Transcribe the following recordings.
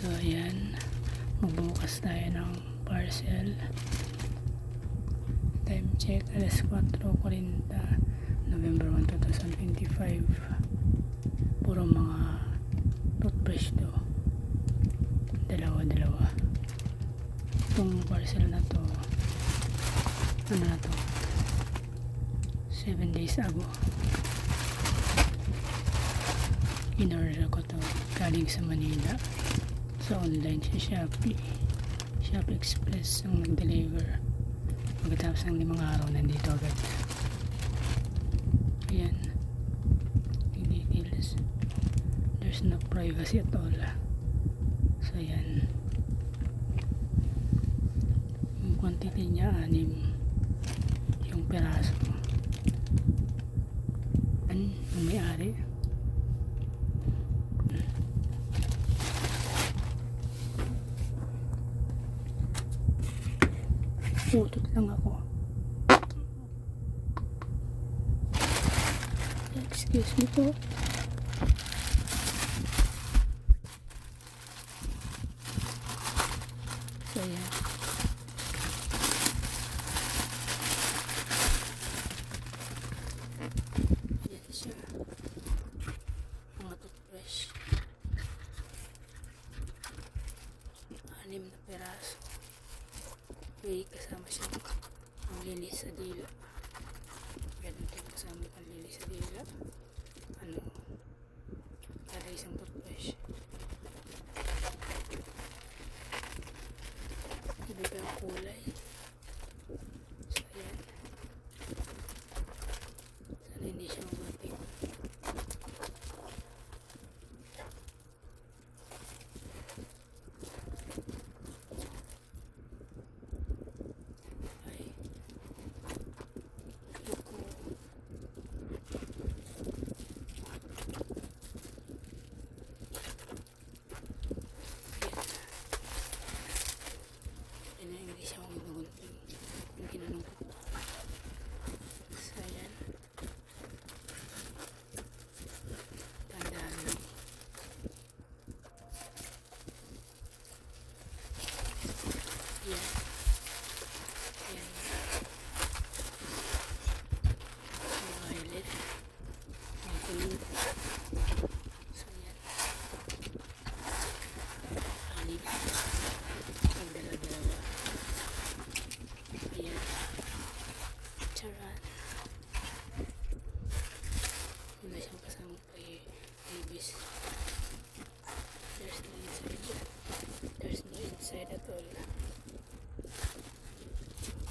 So ayan, magbubukas tayo ng parcel. Time check, alas 4:40, November 1, 2025. Puro mga toothbrush to. Dalawa. Itong parcel na to, ano na to, 7 days ago. In-order ko to galing sa Manila. So online sa Shopee Express ang nag-deliver. Pagkatapos ng 5 araw nandito agad. Ayan yung details. There's no privacy at all. So ayan, yung quantity niya 6 yung peraso. Yan yung may-ari. Utot lang ako. Excuse me po. So yan. Yan siya. Mga toothbrush. 6 na peraso. May kasama siyang panglinis sa dila. Ganun din kasama panglinis sa dila. Kada isang toothbrush. Iba ang kulay. So ayan. Sana hindi siya mabating. There's no inside at all.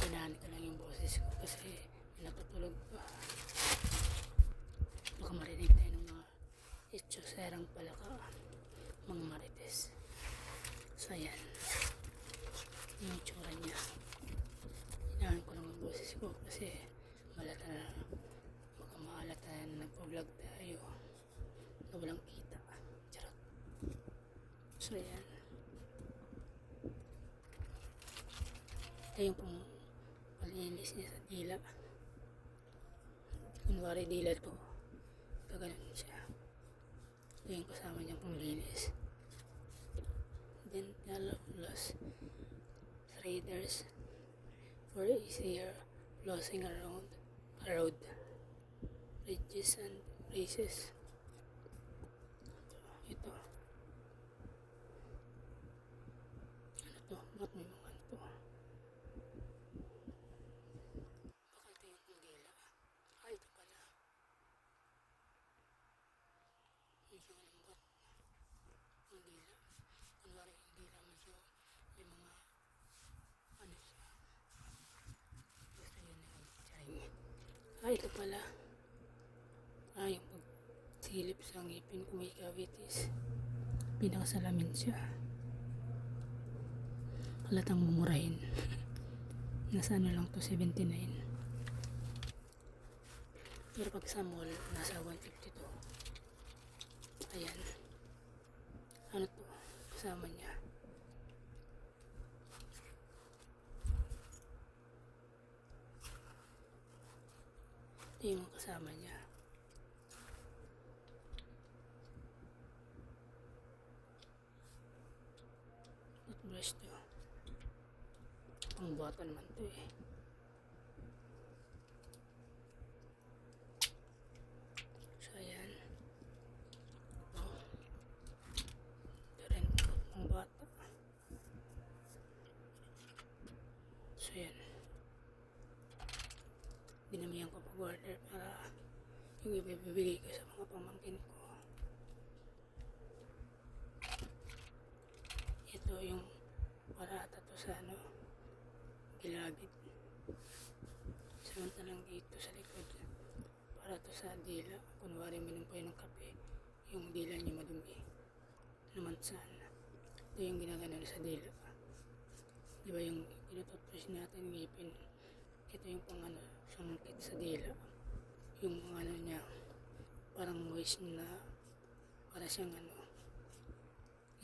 Kinahan ko lang yung boses ko kasi napatulog pa. Baka marinig tayo ng mga itsoserang palaka, mga marites. So ayan, yung itsura niya. Kinahan ko lang yung boses ko kasi malata na, baka maalata na nagpa-vlog tayo na walang kita. Charot. So ayan, ito yung pang palinis niya sa dila. Kunwari dila to, ganun siya. Ito yung kasama niyang panglinis. Dental floss, threaders for easier flossing around ridges and braces. Ito. Ano to? Ba't may mga to? Baka ito yung kandila. Ito pala. Medyo lambot. Kandila. Kunwari kandila medyo may mga siya. Gusto yun na yung ito pala. Yung pagsilip sa ngipin kung may cavities. Pinakasalamin siya. Halatang mumurahin. Nasa lang to, 79. Pero pag sa mall, nasa 152. Ayan. Ano to? Kasama niya. Ito yung kasama niya. guys to. Pang bata naman to eh. So ayan. Ito rin pang bata. So ayan. Dinamihan ko pag-order para yung ibibigay ko sa mga pamangkin ko. Ito yung parata to sa gilagid. Samantalang dito sa likod, para to sa dila. Kunwari minum kayo ng kape, yung dila niyo madumi. Namansan. Ito yung ginaganon sa dila. Diba yung tinututpush natin ngipin? Ito yung pang sangkit sa dila. Yung niya, parang moist na, para siyang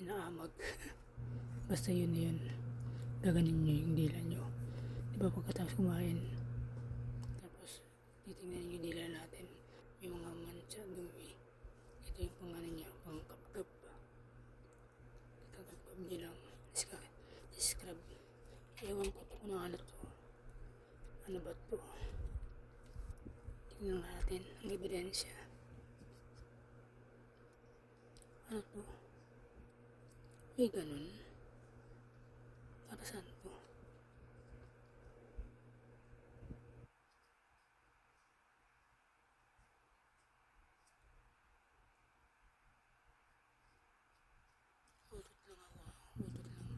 inaamag. Basta yun. Gaganin nyo yung dila nyo. Diba pagkatapos kumain, tapos titingnan nyo yung dila natin, may mga mancha, dumi. Ito yung pang niya, pang kapkap. Kapkap nyo lang, scrub. Ewan ko kung ano to. Ano ba to? Tingnan natin ang ebidensya. Ano to? May ganun. Para saan to? Utot lang ako. Utot lang.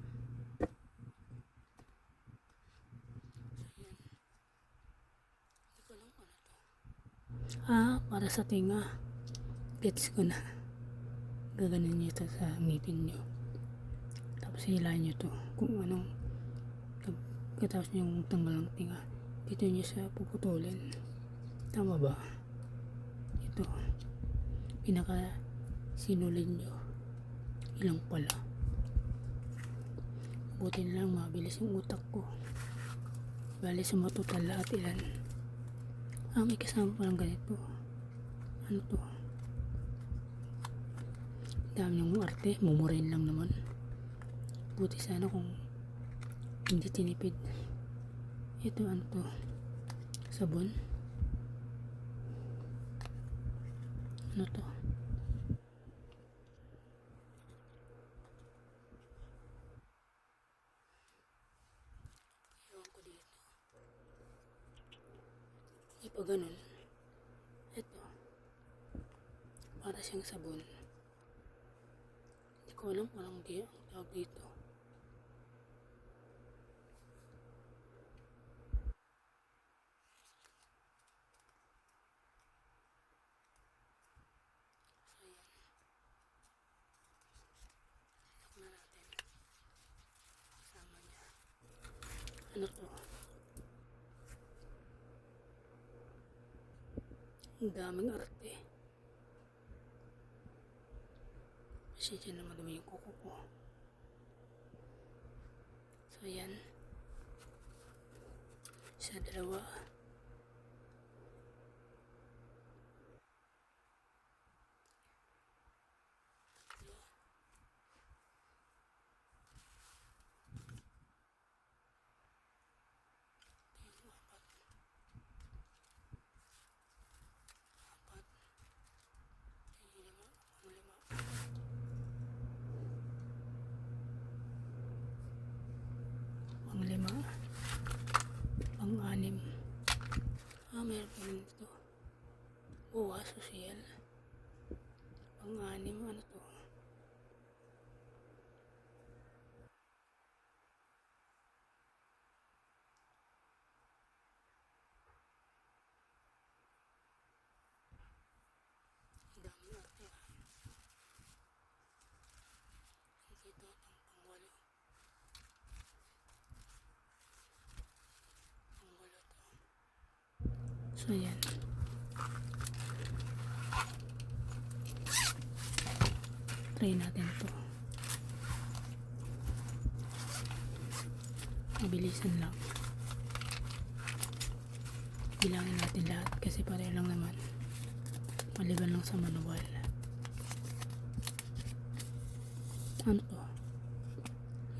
So yan. Hindi ko alam ano to. Para sa tinga. Gets ko na. Gaganon nyo ito sa ngipin nyo. Tapos hilahin nyo to. Kung anong pagkatapos nyo tanggal ang tinga, dito nyo siya puputulin. Tama ba? Ito. Pinaka sinulid nyo. Ilang pala. Buti na lang mabilis yung utak ko. Bali sa matutal lahat ilan. May kasama palang ganito. Ano to? Dami ng arte. Mumurahin lang naman. Buti sana kung hindi tinipid. Ito ano to? Sabon? Ano to? Ewan ko dito. Ipa ganun. Ito. Para siyang sabon. Hindi ko alam kung anong tawag dito. Ano to? Ang daming arte. Pasensya na madumi yung kuko ko. So yan. Isa, dalawa. Pang-lima. Pang-anim. Meron pa rin ito. Social. Pang-anim. Ano to? Ang daming arte. Ito ang pang-walo. Pang-walo to. So yan. Try natin to. Mabilisan lang. Bilangin natin lahat kasi pareho lang naman. Maliban lang sa manual. Ano to?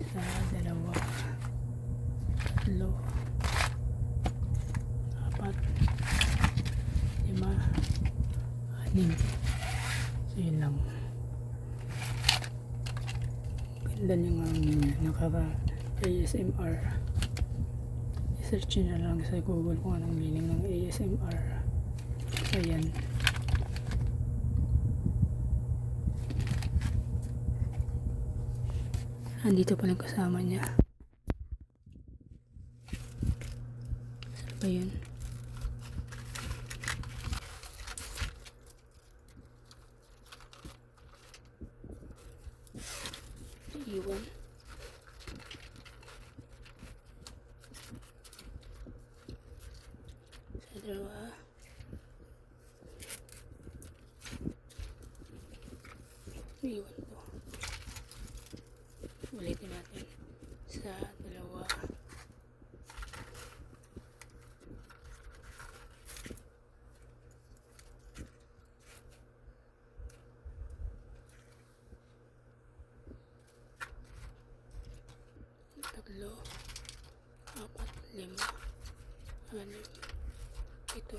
Isa, dalawa, tatlo, apat, lima, anim. So yun lang. Ganda niya nga niya. Nakaka ASMR. I-search nyo na lang sa Google kung anong meaning ng ASMR. So yan. Andito pa lang kasama niya. Saan ba yun? Iwan. Sa dalawa. Iwan po. Ulitin natin. Sa dalawa. Tatlo. 4, 5, 6, 7, 8,